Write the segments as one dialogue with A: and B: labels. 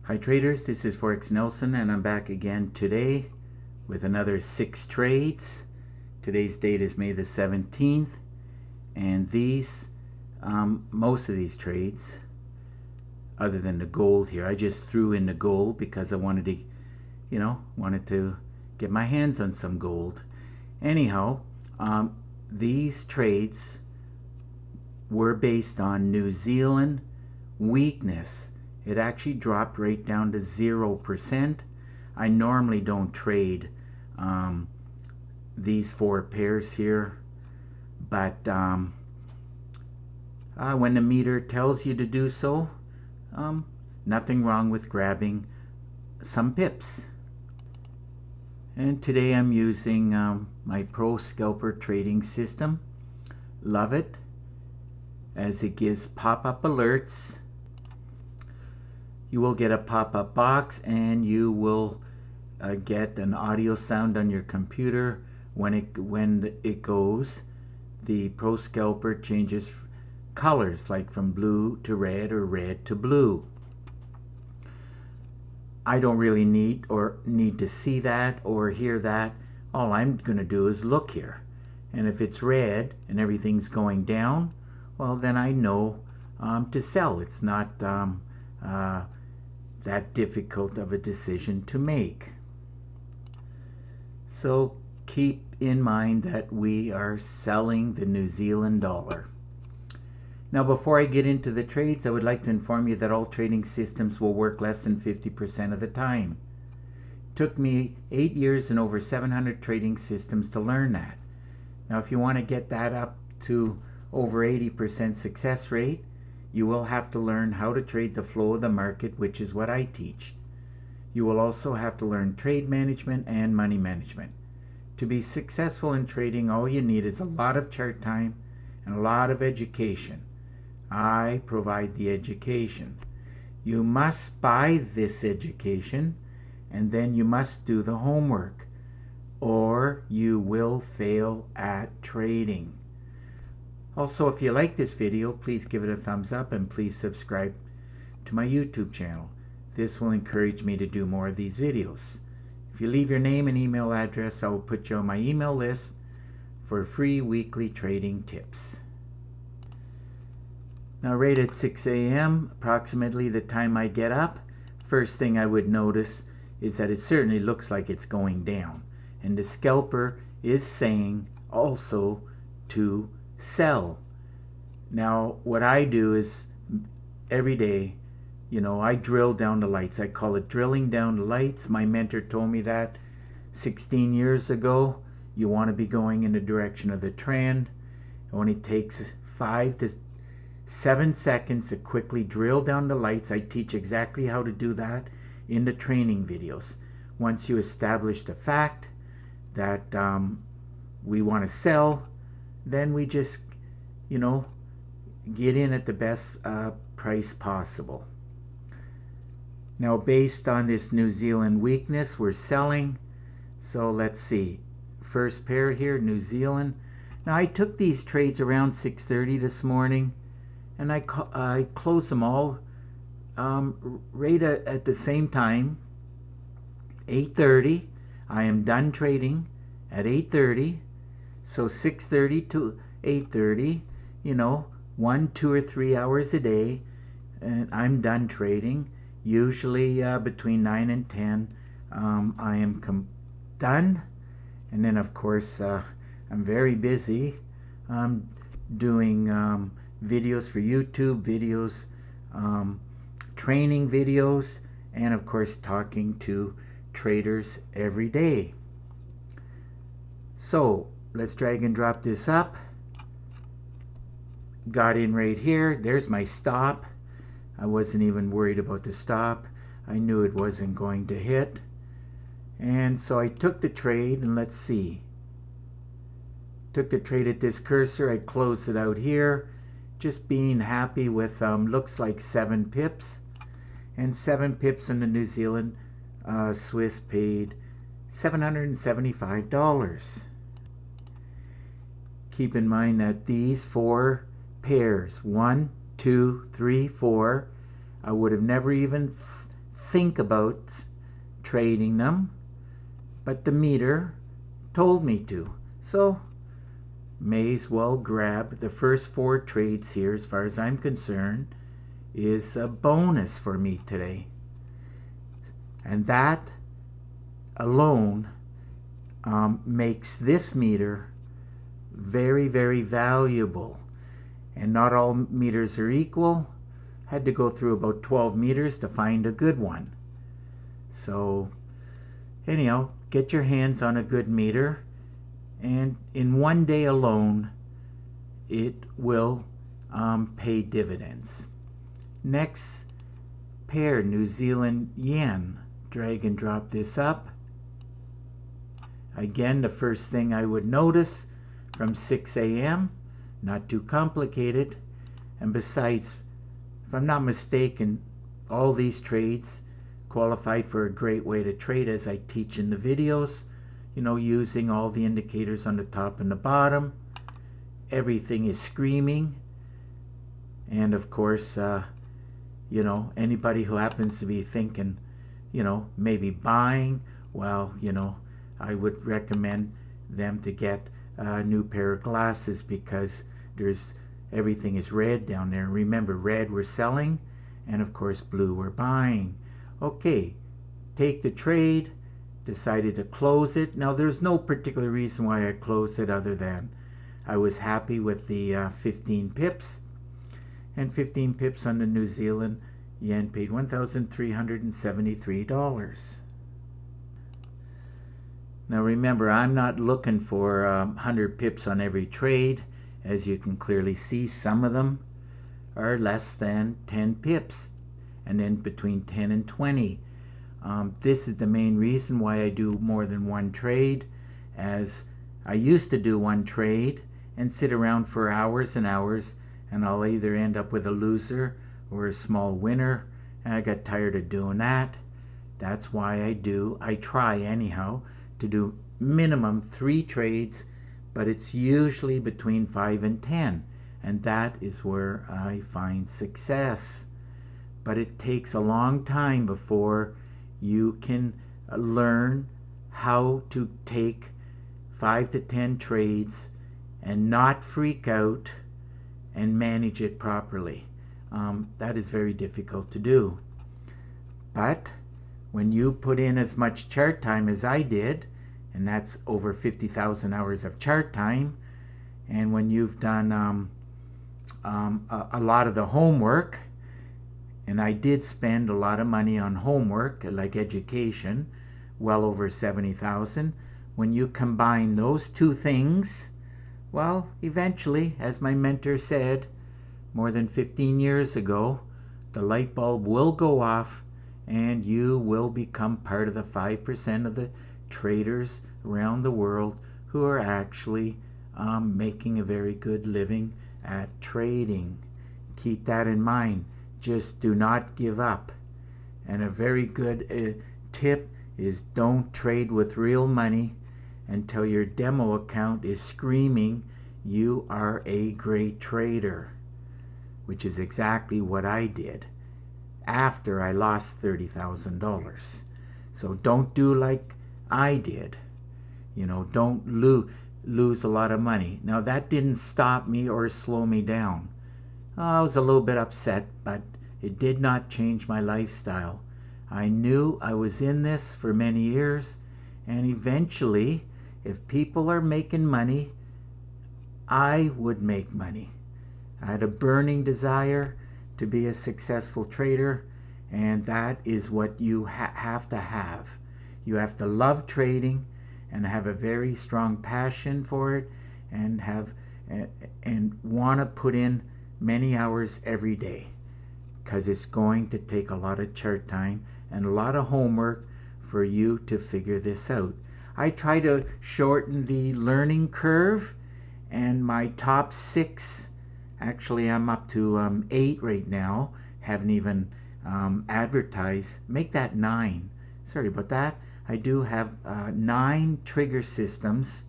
A: Hi traders, this is Forex Nelson and I'm back again today with another 6 trades. Today's date is May the 17th and most of these trades, other than the gold here, I just threw in the gold because I wanted to get my hands on some gold. Anyhow, these trades were based on New Zealand weakness. It actually dropped right down to 0%. I normally don't trade these 4 pairs here, but when the meter tells you to do so, nothing wrong with grabbing some pips. And today I'm using my Pro Scalper trading system. Love it, as it gives pop-up alerts. You will get a pop-up box and you will get an audio sound on your computer when it goes. The Pro Scalper changes colors, like from blue to red or red to blue. I don't really need to see that or hear that. All I'm going to do is look here, and if it's red and everything's going down, well, then I know to sell. It's not that difficult of a decision to make. So keep in mind that we are selling the New Zealand dollar. Now, before I get into the trades, I would like to inform you that all trading systems will work less than 50% of the time. It took me 8 years and over 700 trading systems to learn that. Now, if you want to get that up to over 80% success rate, you will have to learn how to trade the flow of the market, which is what I teach. You will also have to learn trade management and money management. To be successful in trading, all you need is a lot of chart time and a lot of education. I provide the education. You must buy this education, and then you must do the homework, or you will fail at trading. Also, if you like this video, please give it a thumbs up and please subscribe to my YouTube channel. This will encourage me to do more of these videos. If you leave your name and email address, I will put you on my email list for free weekly trading tips. Now, right at 6 a.m., approximately the time I get up, first thing I would notice is that it certainly looks like it's going down. And the scalper is saying also to sell. Now, what I do is every day, I drill down the lights. I call it drilling down the lights. My mentor told me that 16 years ago. You want to be going in the direction of the trend. It only takes 5 to 7 seconds to quickly drill down the lights. I teach exactly how to do that in the training videos. Once you establish the fact that we want to sell, then we just, get in at the best price possible. Now, based on this New Zealand weakness, we're selling. So let's see. First pair here, New Zealand. Now, I took these trades around 6:30 this morning, and I closed them all right at the same time, 8:30. I am done trading at 8:30. So 6:30 to 8:30, 1, 2, or 3 hours a day, and I'm done trading. Usually between 9 and 10, I am done. And then, of course, I'm very busy doing videos for YouTube, videos, training videos, and, of course, talking to traders every day. So let's drag and drop this up. Got in right here. There's my stop. I wasn't even worried about the stop. I knew it wasn't going to hit. And so I took the trade, and let's see. Took the trade at this cursor. I closed it out here. Just being happy with, looks like 7 pips. And 7 pips on the New Zealand Swiss paid $775. Keep in mind that these 4 pairs, 1, 2, 3, 4, I would have never even think about trading them, but the meter told me to. So may as well grab the first 4 trades here. As far as I'm concerned, is a bonus for me today. And that alone makes this meter very, very valuable. And not all meters are equal. Had to go through about 12 meters to find a good one. So anyhow, get your hands on a good meter, and in one day alone it will pay dividends. Next pair, New Zealand yen. Drag and drop this up. Again, the first thing I would notice from 6 a.m., not too complicated. And besides, if I'm not mistaken, all these trades qualified for a great way to trade, as I teach in the videos, using all the indicators on the top and the bottom. Everything is screaming. And of course, anybody who happens to be thinking, maybe buying, well, I would recommend them to get a new pair of glasses, because everything is red down there. Remember, red we're selling, and of course blue we're buying. Okay, take the trade, decided to close it. Now there's no particular reason why I closed it other than I was happy with the 15 pips, and 15 pips on the New Zealand yen paid $1,373. Now remember, I'm not looking for 100 pips on every trade. As you can clearly see, some of them are less than 10 pips, and then between 10 and 20. This is the main reason why I do more than one trade, as I used to do one trade and sit around for hours and hours, and I'll either end up with a loser or a small winner, and I got tired of doing that. That's why I try anyhow to do minimum 3 trades, but it's usually between 5 and 10, and that is where I find success. But it takes a long time before you can learn how to take 5 to 10 trades and not freak out and manage it properly. That is very difficult to do. But when you put in as much chart time as I did, and that's over 50,000 hours of chart time, and when you've done a lot of the homework, and I did spend a lot of money on homework, like education, well over 70,000. When you combine those two things, well, eventually, as my mentor said more than 15 years ago, the light bulb will go off and you will become part of the 5% of the traders around the world who are actually making a very good living at trading. Keep that in mind. Just do not give up. And a very good tip is don't trade with real money until your demo account is screaming you are a great trader, which is exactly what I did after I lost $30,000. So don't do like I did. Don't lose a lot of money. Now that didn't stop me or slow me down. I was a little bit upset, but it did not change my lifestyle. I knew I was in this for many years, and eventually, if people are making money, I would make money. I had a burning desire to be a successful trader, and that is what you have to have. You have to love trading and have a very strong passion for it, and want to put in many hours every day, because it's going to take a lot of chart time and a lot of homework for you to figure this out. I try to shorten the learning curve, and my top 6, actually I'm up to 8 right now, haven't even advertised. Make that 9. Sorry about that. I do have 9 trigger systems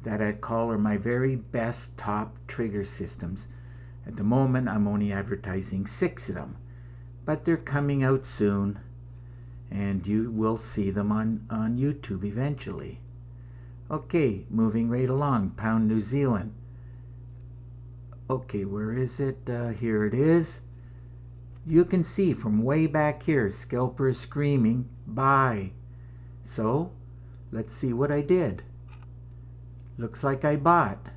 A: that I call are my very best top trigger systems. At the moment, I'm only advertising 6 of them, but they're coming out soon. and you will see them on YouTube eventually. Okay, moving right along, pound New Zealand. Okay, where is it? Here it is. You can see from way back here, scalper screaming, buy. So, let's see what I did. Looks like I bought.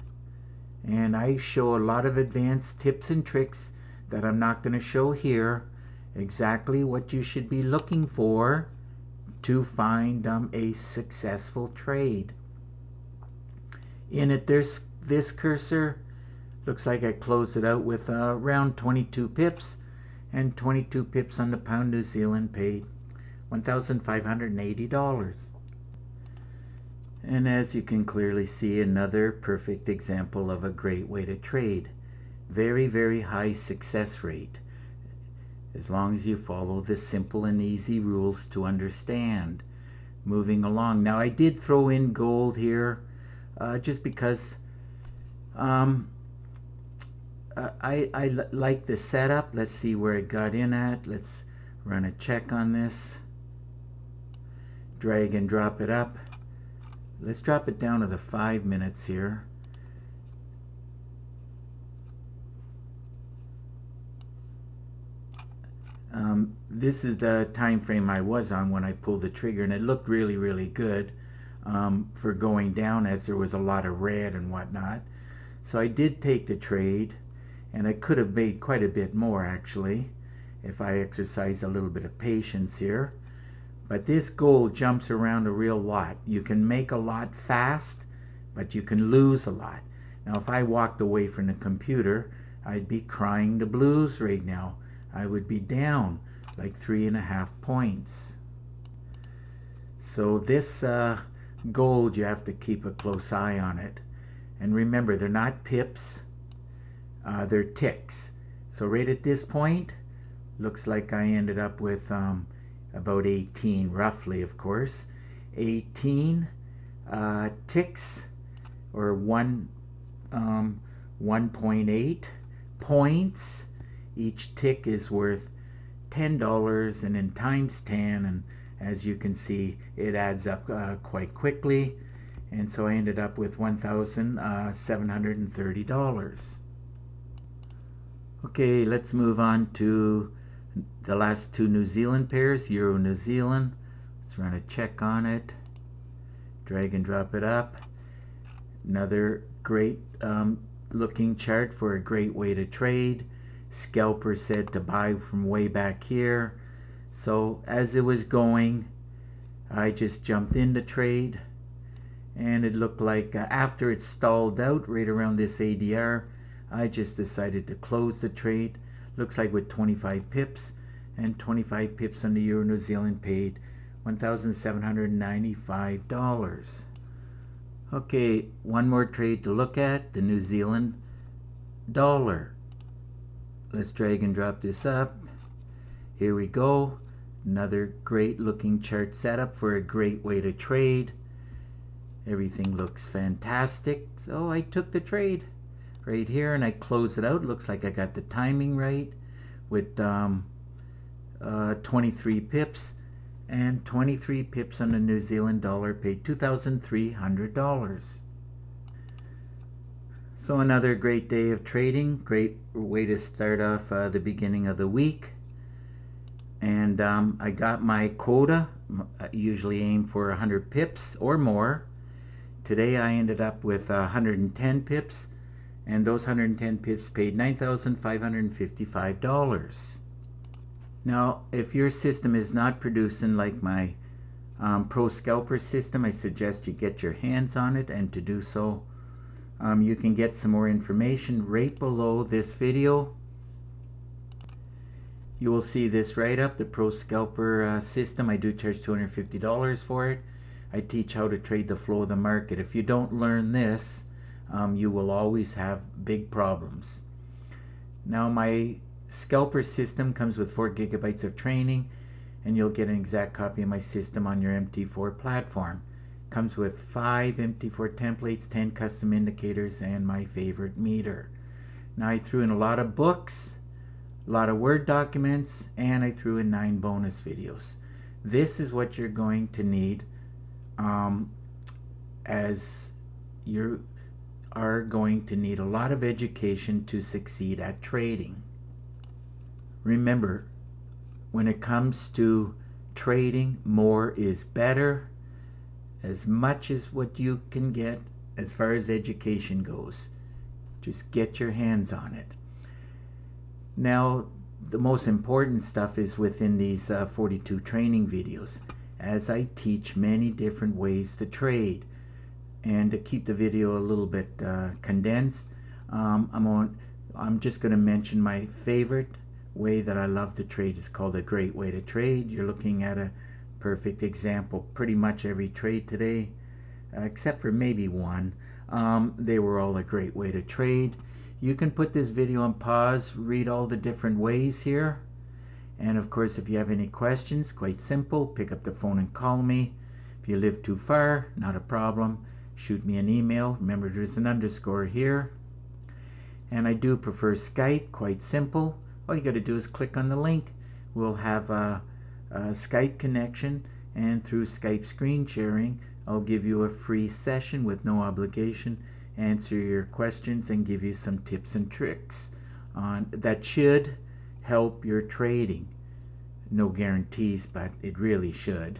A: And I show a lot of advanced tips and tricks that I'm not going to show here. Exactly what you should be looking for to find a successful trade. In it, there's this cursor. Looks like I closed it out with around 22 pips. And 22 pips on the pound New Zealand paid $1,580. And as you can clearly see, another perfect example of a great way to trade. Very, very high success rate, as long as you follow the simple and easy rules to understand. Moving along. Now I did throw in gold here just because I like the setup. Let's see where it got in at. Let's run a check on this. Drag and drop it up. Let's drop it down to the 5 minutes here. This is the time frame I was on when I pulled the trigger, and it looked really, really good for going down, as there was a lot of red and whatnot. So I did take the trade, and I could have made quite a bit more actually if I exercised a little bit of patience here. But this gold jumps around a real lot. You can make a lot fast, but you can lose a lot. Now if I walked away from the computer, I'd be crying the blues right now. I would be down like 3.5 points. So this gold, you have to keep a close eye on it. And remember, they're not pips, they're ticks. So right at this point, looks like I ended up with about 18, roughly, of course. 18 ticks, or 1.8 points. Each tick is worth $10, and then times 10, and as you can see, it adds up quite quickly. And so I ended up with $1,730. Okay, let's move on to the last two New Zealand pairs, Euro New Zealand. Let's run a check on it. Drag and drop it up. Another great looking chart for a great way to trade. Scalper said to buy from way back here. So as it was going, I just jumped in the trade, and it looked like after it stalled out right around this ADR, I just decided to close the trade. Looks like with 25 pips, and 25 pips on the Euro New Zealand paid $1,795. Okay, one more trade to look at, the New Zealand dollar. Let's drag and drop this up. Here we go. Another great looking chart setup for a great way to trade. Everything looks fantastic. So I took the trade right here and I closed it out. Looks like I got the timing right with 23 pips. And 23 pips on the New Zealand dollar paid $2,300. So another great day of trading. Great way to start off the beginning of the week. And I got my quota. I usually aim for 100 pips or more. Today I ended up with 110 pips. And those 110 pips paid $9,555. Now, if your system is not producing like my Pro Scalper system, I suggest you get your hands on it, and to do so, you can get some more information right below this video. You will see this right up, the Pro Scalper system. I do charge $250 for it. I teach how to trade the flow of the market. If you don't learn this, you will always have big problems. Now, my Scalper system comes with 4 gigabytes of training, and you'll get an exact copy of my system on your MT4 platform. Comes with 5 MT4 templates, 10 custom indicators, and my favorite meter. Now I threw in a lot of books, a lot of Word documents, and I threw in 9 bonus videos. This is what you're going to need as you are going to need a lot of education to succeed at trading. Remember, when it comes to trading, more is better. As much as what you can get as far as education goes, just get your hands on it. Now, the most important stuff is within these 42 training videos, as I teach many different ways to trade. And to keep the video a little bit condensed, I'm just going to mention my favorite way that I love to trade. Is called a great way to trade. You're looking at a perfect example. Pretty much every trade today, except for maybe one, they were all a great way to trade. You can put this video on pause, read all the different ways here, and of course if you have any questions, quite simple, pick up the phone and call me. If you live too far, not a problem, shoot me an email. Remember, there's an underscore here. And I do prefer Skype, quite simple. All you got to do is click on the link. We'll have a Skype connection, and through Skype screen sharing, I'll give you a free session with no obligation, answer your questions, and give you some tips and tricks that should help your trading. No guarantees, but it really should.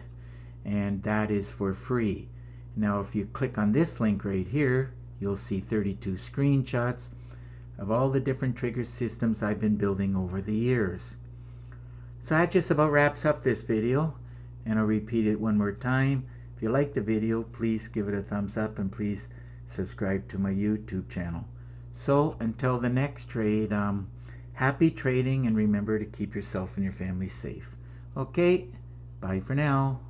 A: And that is for free. Now, if you click on this link right here, you'll see 32 screenshots of all the different trigger systems I've been building over the years. So that just about wraps up this video, and I'll repeat it one more time. If you like the video, please give it a thumbs up, and please subscribe to my YouTube channel. So until the next trade, happy trading, and remember to keep yourself and your family safe. Okay, bye for now.